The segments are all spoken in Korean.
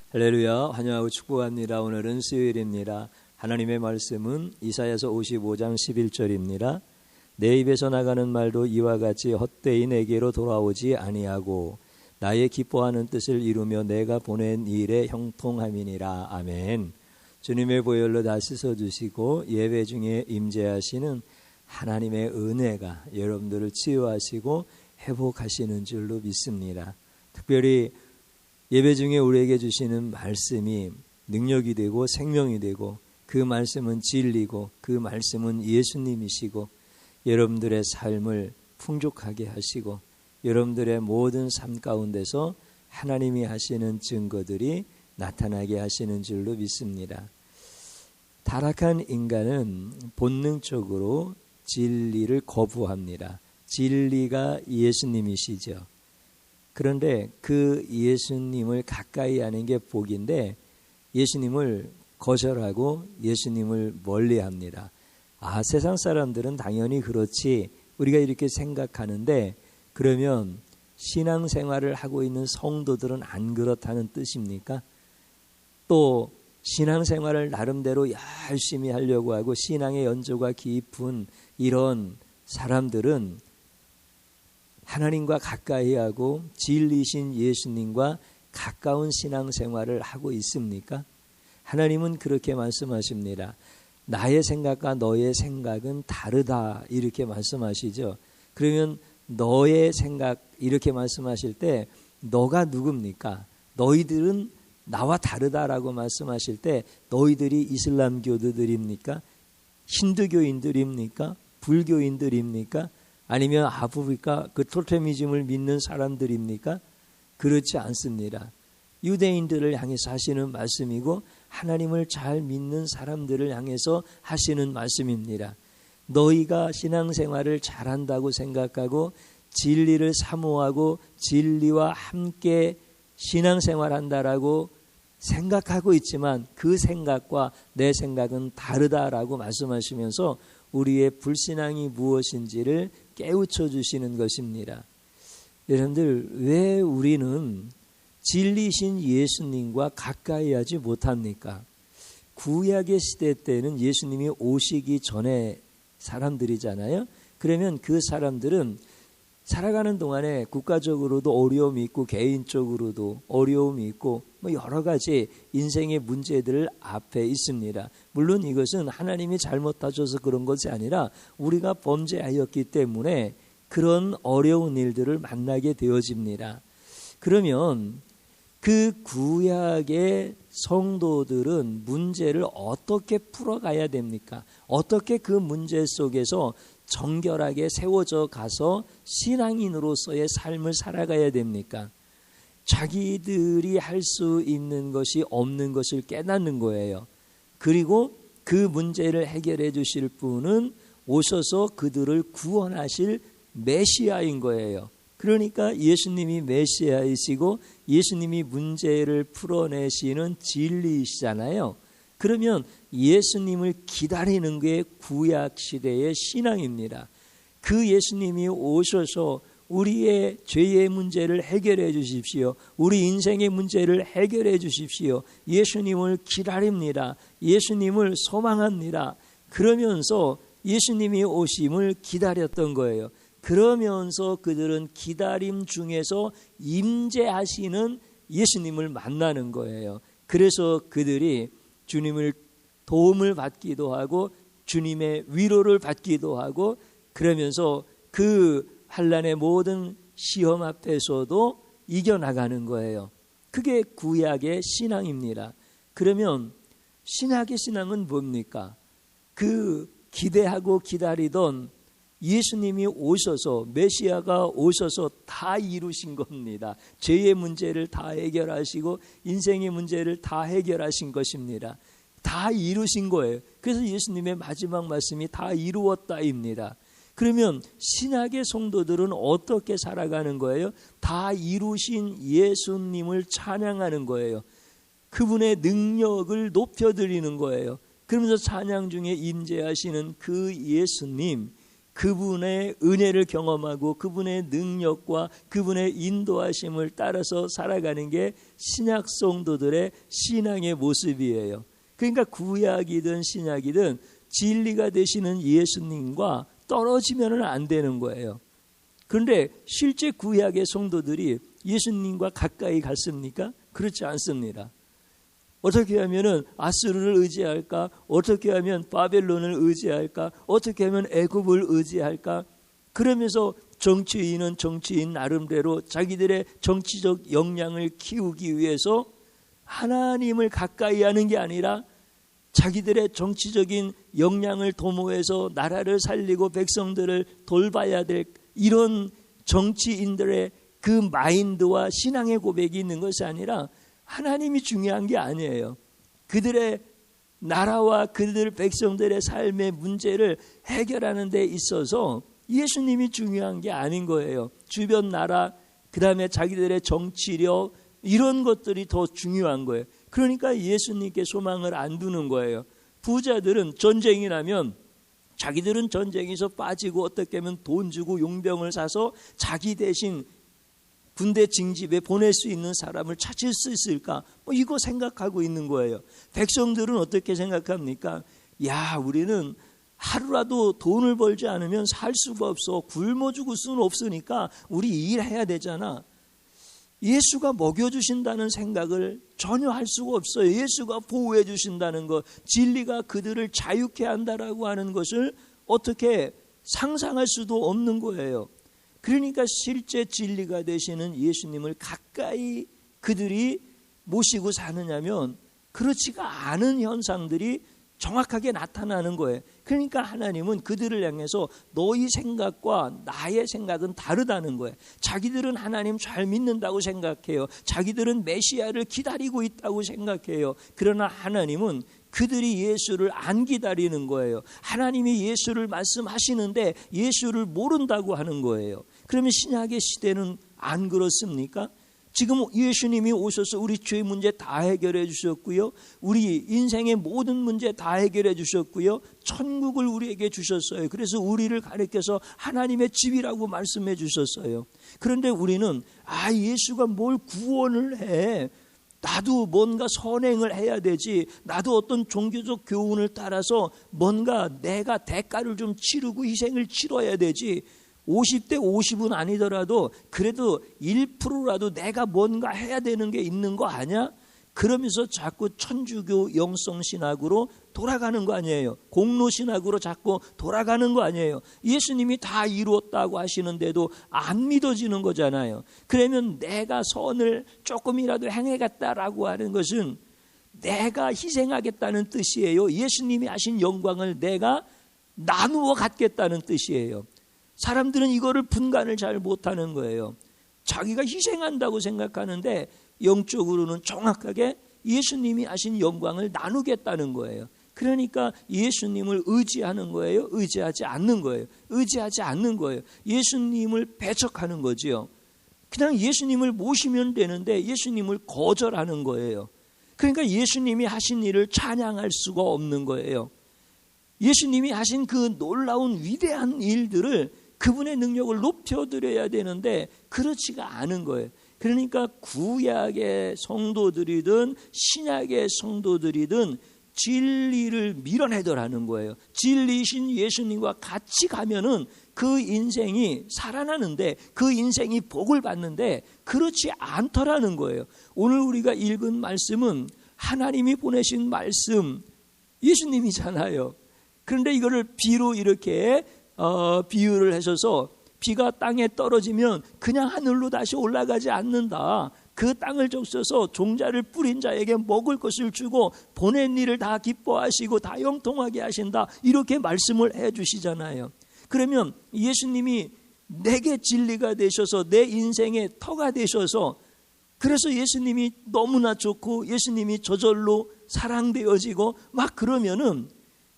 할렐루야, 환영하고 축복합니다. 오늘은 수요일입니다. 하나님의 말씀은 이사야서 55장 11절입니다. 내 입에서 나가는 말도 이와 같이 헛되이 내게로 돌아오지 아니하고 나의 기뻐하는 뜻을 이루며 내가 보낸 일에 형통함이니라. 아멘. 주님의 보혈로 다 씻어주시고 예배 중에 임재하시는 하나님의 은혜가 여러분들을 치유하시고 회복하시는 줄로 믿습니다. 특별히 예배 중에 우리에게 주시는 말씀이 능력이 되고 생명이 되고 그 말씀은 진리고 그 말씀은 예수님이시고 여러분들의 삶을 풍족하게 하시고 여러분들의 모든 삶 가운데서 하나님이 하시는 증거들이 나타나게 하시는 줄로 믿습니다. 타락한 인간은 본능적으로 진리를 거부합니다. 진리가 예수님이시죠. 그런데 그 예수님을 가까이 하는 게 복인데 예수님을 거절하고 예수님을 멀리합니다. 세상 사람들은 당연히 그렇지 우리가 이렇게 생각하는데 그러면 신앙생활을 하고 있는 성도들은 안 그렇다는 뜻입니까? 또 신앙생활을 나름대로 열심히 하려고 하고 신앙의 연조가 깊은 이런 사람들은 하나님과 가까이 하고 진리신 예수님과 가까운 신앙생활을 하고 있습니까? 하나님은 그렇게 말씀하십니다. 나의 생각과 너의 생각은 다르다 이렇게 말씀하시죠. 그러면 너의 생각 이렇게 말씀하실 때 너가 누굽니까? 너희들은 나와 다르다라고 말씀하실 때 너희들이 이슬람교도들입니까? 힌두교인들입니까? 불교인들입니까? 아니면 아프리카 그 토테미즘을 믿는 사람들입니까? 그렇지 않습니다. 유대인들을 향해서 하시는 말씀이고 하나님을 잘 믿는 사람들을 향해서 하시는 말씀입니다. 너희가 신앙생활을 잘한다고 생각하고 진리를 사모하고 진리와 함께 신앙생활한다라고 생각하고 있지만 그 생각과 내 생각은 다르다라고 말씀하시면서 우리의 불신앙이 무엇인지를 깨우쳐 주시는 것입니다. 여러분들 왜 우리는 진리신 예수님과 가까이 하지 못합니까? 구약의 시대 때는 예수님이 오시기 전에 사람들이잖아요. 그러면 그 사람들은 살아가는 동안에 국가적으로도 어려움이 있고 개인적으로도 어려움이 있고 여러 가지 인생의 문제들 앞에 있습니다. 물론 이것은 하나님이 잘못하셔서 그런 것이 아니라 우리가 범죄하였기 때문에 그런 어려운 일들을 만나게 되어집니다. 그러면 그 구약의 성도들은 문제를 어떻게 풀어가야 됩니까? 어떻게 그 문제 속에서 정결하게 세워져 가서 신앙인으로서의 삶을 살아가야 됩니까? 자기들이 할 수 있는 것이 없는 것을 깨닫는 거예요. 그리고 그 문제를 해결해 주실 분은 오셔서 그들을 구원하실 메시아인 거예요. 그러니까 예수님이 메시아이시고 예수님이 문제를 풀어내시는 진리이시잖아요. 그러면 예수님을 기다리는 게 구약시대의 신앙입니다. 그 예수님이 오셔서 우리의 죄의 문제를 해결해 주십시오. 우리 인생의 문제를 해결해 주십시오. 예수님을 기다립니다. 예수님을 소망합니다. 그러면서 예수님이 오심을 기다렸던 거예요. 그러면서 그들은 기다림 중에서 임재하시는 예수님을 만나는 거예요. 그래서 그들이 주님을 도움을 받기도 하고 주님의 위로를 받기도 하고 그러면서 그 환난의 모든 시험 앞에서도 이겨나가는 거예요. 그게 구약의 신앙입니다. 그러면 신약의 신앙은 뭡니까? 그 기대하고 기다리던 예수님이 오셔서 메시아가 오셔서 다 이루신 겁니다. 죄의 문제를 다 해결하시고 인생의 문제를 다 해결하신 것입니다. 다 이루신 거예요. 그래서 예수님의 마지막 말씀이 다 이루었다입니다. 그러면 신약의 성도들은 어떻게 살아가는 거예요? 다 이루신 예수님을 찬양하는 거예요. 그분의 능력을 높여드리는 거예요. 그러면서 찬양 중에 임재하시는 그 예수님, 그분의 은혜를 경험하고 그분의 능력과 그분의 인도하심을 따라서 살아가는 게 신약 성도들의 신앙의 모습이에요. 그러니까 구약이든 신약이든 진리가 되시는 예수님과 떨어지면 안 되는 거예요. 그런데 실제 구약의 성도들이 예수님과 가까이 갔습니까? 그렇지 않습니다. 어떻게 하면 아수르를 의지할까? 어떻게 하면 바벨론을 의지할까? 어떻게 하면 애굽을 의지할까? 그러면서 정치인은 정치인 나름대로 자기들의 정치적 역량을 키우기 위해서 하나님을 가까이 하는 게 아니라 자기들의 정치적인 역량을 도모해서 나라를 살리고 백성들을 돌봐야 될 이런 정치인들의 그 마인드와 신앙의 고백이 있는 것이 아니라 하나님이 중요한 게 아니에요. 그들의 나라와 그들 백성들의 삶의 문제를 해결하는 데 있어서 예수님이 중요한 게 아닌 거예요. 주변 나라, 그 다음에 자기들의 정치력 이런 것들이 더 중요한 거예요. 그러니까 예수님께 소망을 안 두는 거예요. 부자들은 전쟁이 나면 자기들은 전쟁에서 빠지고 어떻게 하면 돈 주고 용병을 사서 자기 대신 군대 징집에 보낼 수 있는 사람을 찾을 수 있을까? 이거 생각하고 있는 거예요. 백성들은 어떻게 생각합니까? 야, 우리는 하루라도 돈을 벌지 않으면 살 수가 없어. 굶어 죽을 수는 없으니까 우리 일해야 되잖아. 예수가 먹여주신다는 생각을 전혀 할 수가 없어요. 예수가 보호해 주신다는 것, 진리가 그들을 자유케 한다라고 하는 것을 어떻게 상상할 수도 없는 거예요. 그러니까 실제 진리가 되시는 예수님을 가까이 그들이 모시고 사느냐면 그렇지가 않은 현상들이 정확하게 나타나는 거예요. 그러니까 하나님은 그들을 향해서 너희 생각과 나의 생각은 다르다는 거예요. 자기들은 하나님 잘 믿는다고 생각해요. 자기들은 메시아를 기다리고 있다고 생각해요. 그러나 하나님은 그들이 예수를 안 기다리는 거예요. 하나님이 예수를 말씀하시는데 예수를 모른다고 하는 거예요. 그러면 신약의 시대는 안 그렇습니까? 지금 예수님이 오셔서 우리 죄 문제 다 해결해 주셨고요. 우리 인생의 모든 문제 다 해결해 주셨고요. 천국을 우리에게 주셨어요. 그래서 우리를 가리켜서 하나님의 집이라고 말씀해 주셨어요. 그런데 우리는 예수가 뭘 구원을 해. 나도 뭔가 선행을 해야 되지. 나도 어떤 종교적 교훈을 따라서 뭔가 내가 대가를 좀 치르고 희생을 치러야 되지. 50대 50은 아니더라도 그래도 1%라도 내가 뭔가 해야 되는 게 있는 거 아니야? 그러면서 자꾸 천주교 영성신학으로 돌아가는 거 아니에요. 공로신학으로 자꾸 돌아가는 거 아니에요. 예수님이 다 이루었다고 하시는데도 안 믿어지는 거잖아요. 그러면 내가 선을 조금이라도 행해갔다라고 하는 것은 내가 희생하겠다는 뜻이에요. 예수님이 하신 영광을 내가 나누어 갖겠다는 뜻이에요. 사람들은 이거를 분간을 잘 못하는 거예요. 자기가 희생한다고 생각하는데 영적으로는 정확하게 예수님이 하신 영광을 나누겠다는 거예요. 그러니까 예수님을 의지하는 거예요? 의지하지 않는 거예요? 의지하지 않는 거예요. 예수님을 배척하는 거지요. 그냥 예수님을 모시면 되는데 예수님을 거절하는 거예요. 그러니까 예수님이 하신 일을 찬양할 수가 없는 거예요. 예수님이 하신 그 놀라운 위대한 일들을 그분의 능력을 높여드려야 되는데 그렇지가 않은 거예요. 그러니까 구약의 성도들이든 신약의 성도들이든 진리를 밀어내더라는 거예요. 진리이신 예수님과 같이 가면은 그 인생이 살아나는데 그 인생이 복을 받는데 그렇지 않더라는 거예요. 오늘 우리가 읽은 말씀은 하나님이 보내신 말씀 예수님이잖아요. 그런데 이거를 비로 이렇게 비유를 하셔서 비가 땅에 떨어지면 그냥 하늘로 다시 올라가지 않는다. 그 땅을 적셔서 종자를 뿌린 자에게 먹을 것을 주고 보낸 일을 다 기뻐하시고 다 형통하게 하신다. 이렇게 말씀을 해 주시잖아요. 그러면 예수님이 내게 진리가 되셔서 내 인생의 터가 되셔서 그래서 예수님이 너무나 좋고 예수님이 저절로 사랑되어지고 막 그러면은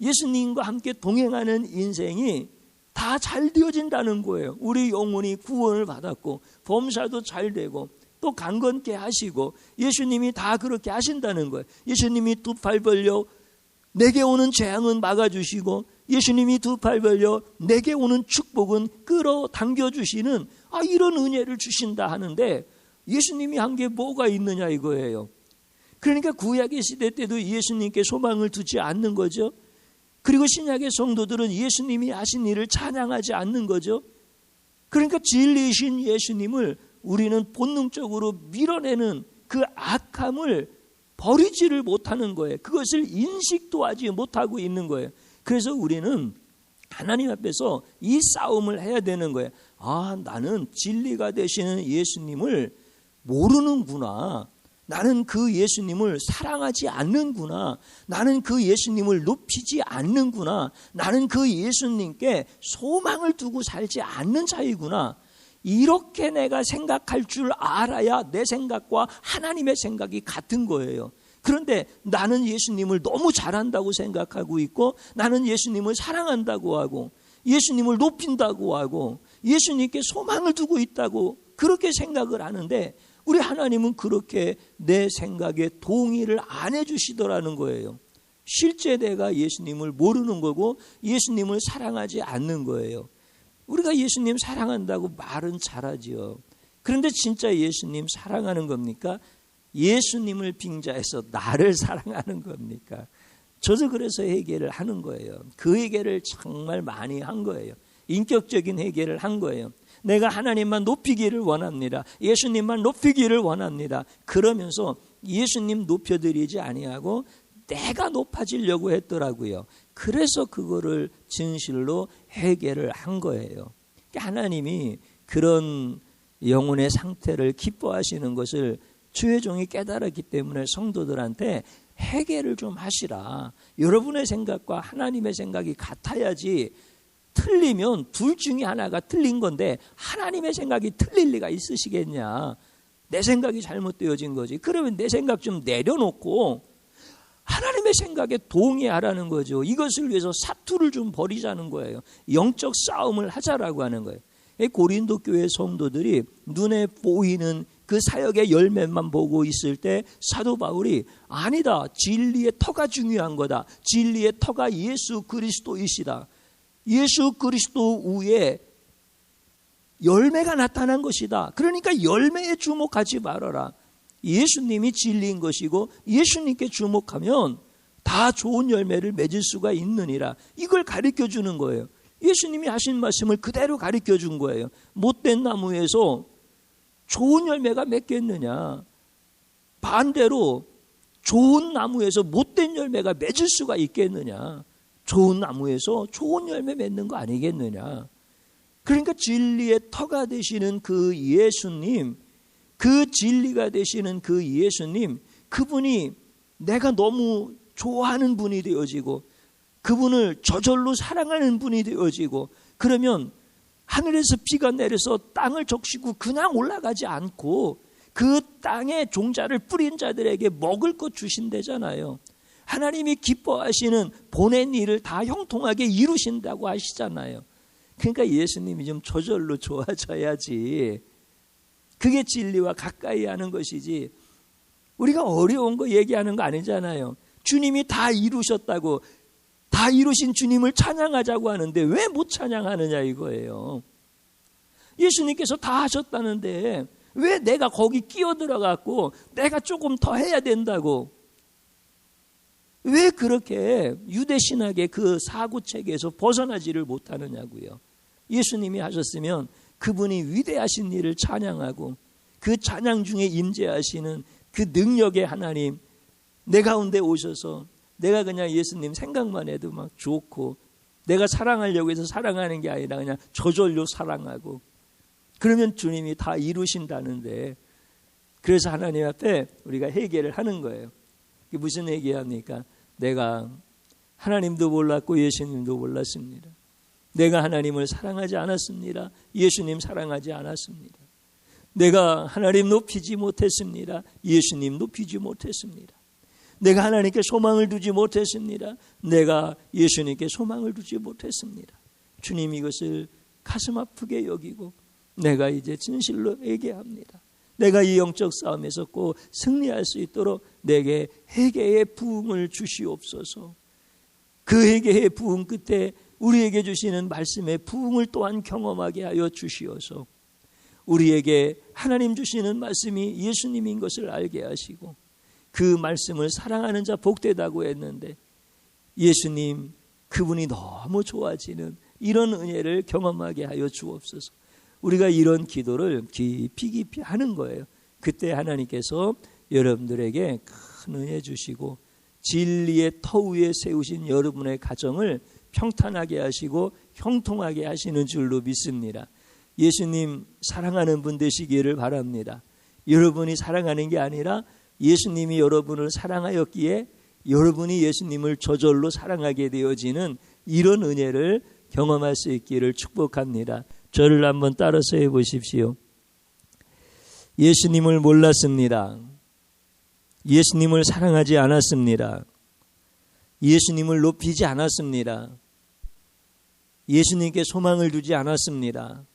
예수님과 함께 동행하는 인생이 다 잘 되어진다는 거예요. 우리 영혼이 구원을 받았고 범사도 잘 되고 또 강건케 하시고 예수님이 다 그렇게 하신다는 거예요. 예수님이 두 팔 벌려 내게 오는 재앙은 막아주시고 예수님이 두 팔 벌려 내게 오는 축복은 끌어당겨 주시는 이런 은혜를 주신다 하는데 예수님이 한 게 뭐가 있느냐 이거예요. 그러니까 구약의 시대 때도 예수님께 소망을 두지 않는 거죠. 그리고 신약의 성도들은 예수님이 하신 일을 찬양하지 않는 거죠. 그러니까 진리이신 예수님을 우리는 본능적으로 밀어내는 그 악함을 버리지를 못하는 거예요. 그것을 인식도 하지 못하고 있는 거예요. 그래서 우리는 하나님 앞에서 이 싸움을 해야 되는 거예요. 나는 진리가 되시는 예수님을 모르는구나. 나는 그 예수님을 사랑하지 않는구나. 나는 그 예수님을 높이지 않는구나. 나는 그 예수님께 소망을 두고 살지 않는 자이구나. 이렇게 내가 생각할 줄 알아야 내 생각과 하나님의 생각이 같은 거예요. 그런데 나는 예수님을 너무 잘한다고 생각하고 있고, 나는 예수님을 사랑한다고 하고, 예수님을 높인다고 하고, 예수님께 소망을 두고 있다고 그렇게 생각을 하는데, 우리 하나님은 그렇게 내 생각에 동의를 안 해주시더라는 거예요. 실제 내가 예수님을 모르는 거고 예수님을 사랑하지 않는 거예요. 우리가 예수님 사랑한다고 말은 잘하지요. 그런데 진짜 예수님 사랑하는 겁니까? 예수님을 빙자해서 나를 사랑하는 겁니까? 저도 그래서 회개를 하는 거예요. 그 회개를 정말 많이 한 거예요. 인격적인 회개를 한 거예요. 내가 하나님만 높이기를 원합니다. 예수님만 높이기를 원합니다. 그러면서 예수님 높여드리지 아니하고 내가 높아지려고 했더라고요. 그래서 그거를 진실로 회개를 한 거예요. 하나님이 그런 영혼의 상태를 기뻐하시는 것을 주의 종이 깨달았기 때문에 성도들한테 회개를 좀 하시라. 여러분의 생각과 하나님의 생각이 같아야지, 틀리면 둘 중에 하나가 틀린 건데 하나님의 생각이 틀릴 리가 있으시겠냐. 내 생각이 잘못되어진 거지. 그러면 내 생각 좀 내려놓고 하나님의 생각에 동의하라는 거죠. 이것을 위해서 사투를 좀 벌이자는 거예요. 영적 싸움을 하자라고 하는 거예요. 고린도 교회 성도들이 눈에 보이는 그 사역의 열매만 보고 있을 때 사도 바울이 아니다. 진리의 터가 중요한 거다. 진리의 터가 예수 그리스도이시다. 예수 그리스도 위에 열매가 나타난 것이다. 그러니까 열매에 주목하지 말아라. 예수님이 진리인 것이고 예수님께 주목하면 다 좋은 열매를 맺을 수가 있느니라. 이걸 가르쳐 주는 거예요. 예수님이 하신 말씀을 그대로 가르쳐 준 거예요. 못된 나무에서 좋은 열매가 맺겠느냐. 반대로 좋은 나무에서 못된 열매가 맺을 수가 있겠느냐. 좋은 나무에서 좋은 열매 맺는 거 아니겠느냐. 그러니까 진리의 터가 되시는 그 예수님, 그 진리가 되시는 그 예수님, 그분이 내가 너무 좋아하는 분이 되어지고 그분을 저절로 사랑하는 분이 되어지고, 그러면 하늘에서 비가 내려서 땅을 적시고 그냥 올라가지 않고 그 땅에 종자를 뿌린 자들에게 먹을 것 주신대잖아요. 하나님이 기뻐하시는 보낸 일을 다 형통하게 이루신다고 하시잖아요. 그러니까 예수님이 좀 저절로 좋아져야지. 그게 진리와 가까이 하는 것이지, 우리가 어려운 거 얘기하는 거 아니잖아요. 주님이 다 이루셨다고, 다 이루신 주님을 찬양하자고 하는데 왜 못 찬양하느냐 이거예요. 예수님께서 다 하셨다는데 왜 내가 거기 끼어들어갖고 내가 조금 더 해야 된다고, 왜 그렇게 유대신학의 그 사고체계에서 벗어나지를 못하느냐고요. 예수님이 하셨으면 그분이 위대하신 일을 찬양하고 그 찬양 중에 임재하시는 그 능력의 하나님 내 가운데 오셔서 내가 그냥 예수님 생각만 해도 막 좋고, 내가 사랑하려고 해서 사랑하는 게 아니라 그냥 저절로 사랑하고, 그러면 주님이 다 이루신다는데, 그래서 하나님 앞에 우리가 회개를 하는 거예요. 이게 무슨 회개합니까? 내가 하나님도 몰랐고 예수님도 몰랐습니다. 내가 하나님을 사랑하지 않았습니다. 예수님 사랑하지 않았습니다. 내가 하나님 높이지 못했습니다. 예수님 높이지 못했습니다. 내가 하나님께 소망을 두지 못했습니다. 내가 예수님께 소망을 두지 못했습니다. 주님 이것을 가슴 아프게 여기고 내가 이제 진실로 회개합니다. 내가 이 영적 싸움에서 꼭 승리할 수 있도록 내게 회개의 부흥을 주시옵소서. 그 회개의 부흥 끝에 우리에게 주시는 말씀의 부흥을 또한 경험하게 하여 주시어서 우리에게 하나님 주시는 말씀이 예수님인 것을 알게 하시고 그 말씀을 사랑하는 자 복되다고 했는데 예수님 그분이 너무 좋아지는 이런 은혜를 경험하게 하여 주옵소서. 우리가 이런 기도를 깊이 하는 거예요. 그때 하나님께서 여러분들에게 큰 은혜 주시고 진리의 터 위에 세우신 여러분의 가정을 평탄하게 하시고 형통하게 하시는 줄로 믿습니다. 예수님 사랑하는 분 되시기를 바랍니다. 여러분이 사랑하는 게 아니라 예수님이 여러분을 사랑하였기에 여러분이 예수님을 저절로 사랑하게 되어지는 이런 은혜를 경험할 수 있기를 축복합니다. 저를 한번 따라서 해보십시오. 예수님을 몰랐습니다. 예수님을 사랑하지 않았습니다. 예수님을 높이지 않았습니다. 예수님께 소망을 두지 않았습니다.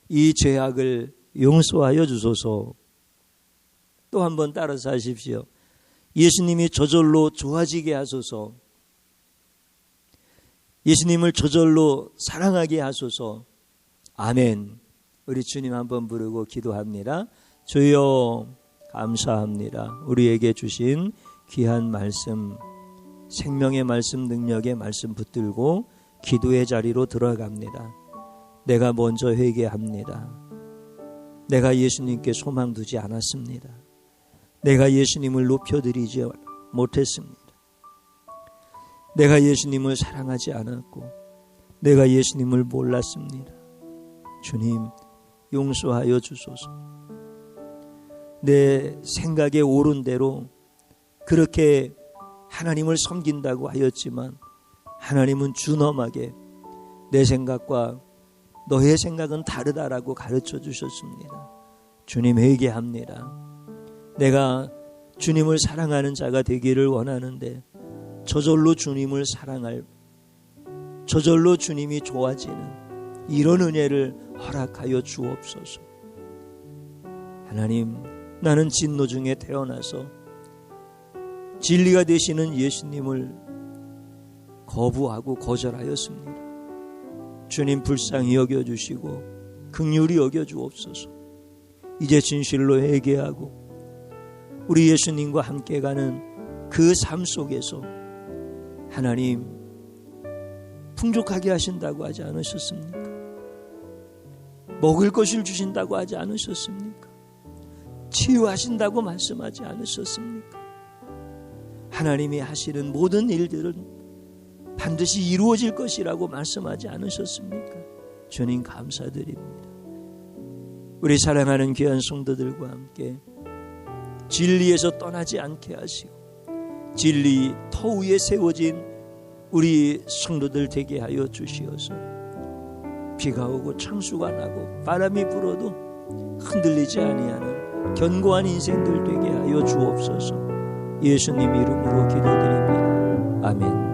이 죄악을 용서하여 주소서. 또 한번 따라서 하십시오. 예수님이 저절로 좋아지게 하소서. 예수님을 저절로 사랑하게 하소서. 아멘. 우리 주님 한번 부르고 기도합니다. 주여 감사합니다. 우리에게 주신 귀한 말씀, 생명의 말씀, 능력의 말씀 붙들고 기도의 자리로 들어갑니다. 내가 먼저 회개합니다. 내가 예수님께 소망 두지 않았습니다. 내가 예수님을 높여드리지 못했습니다. 내가 예수님을 사랑하지 않았고 내가 예수님을 몰랐습니다. 주님 용서하여 주소서. 내 생각에 옳은 대로 그렇게 하나님을 섬긴다고 하였지만 하나님은 준엄하게 내 생각과 너의 생각은 다르다라고 가르쳐 주셨습니다. 주님 회개합니다. 내가 주님을 사랑하는 자가 되기를 원하는데 저절로 주님을 사랑할, 저절로 주님이 좋아지는 이런 은혜를 허락하여 주옵소서. 하나님, 나는 진노 중에 태어나서 진리가 되시는 예수님을 거부하고 거절하였습니다. 주님 불쌍히 여겨주시고 긍휼히 여겨주옵소서. 이제 진실로 회개하고 우리 예수님과 함께 가는 그 삶 속에서 하나님 풍족하게 하신다고 하지 않으셨습니까? 먹을 것을 주신다고 하지 않으셨습니까? 치유하신다고 말씀하지 않으셨습니까? 하나님이 하시는 모든 일들은 반드시 이루어질 것이라고 말씀하지 않으셨습니까? 주님 감사드립니다. 우리 사랑하는 귀한 성도들과 함께 진리에서 떠나지 않게 하시고 진리 터 위에 세워진 우리 성도들 되게 하여 주시어서 비가 오고 창수가 나고 바람이 불어도 흔들리지 아니하는 견고한 인생들 되게 하여 주옵소서. 예수님 이름으로 기도드립니다. 아멘.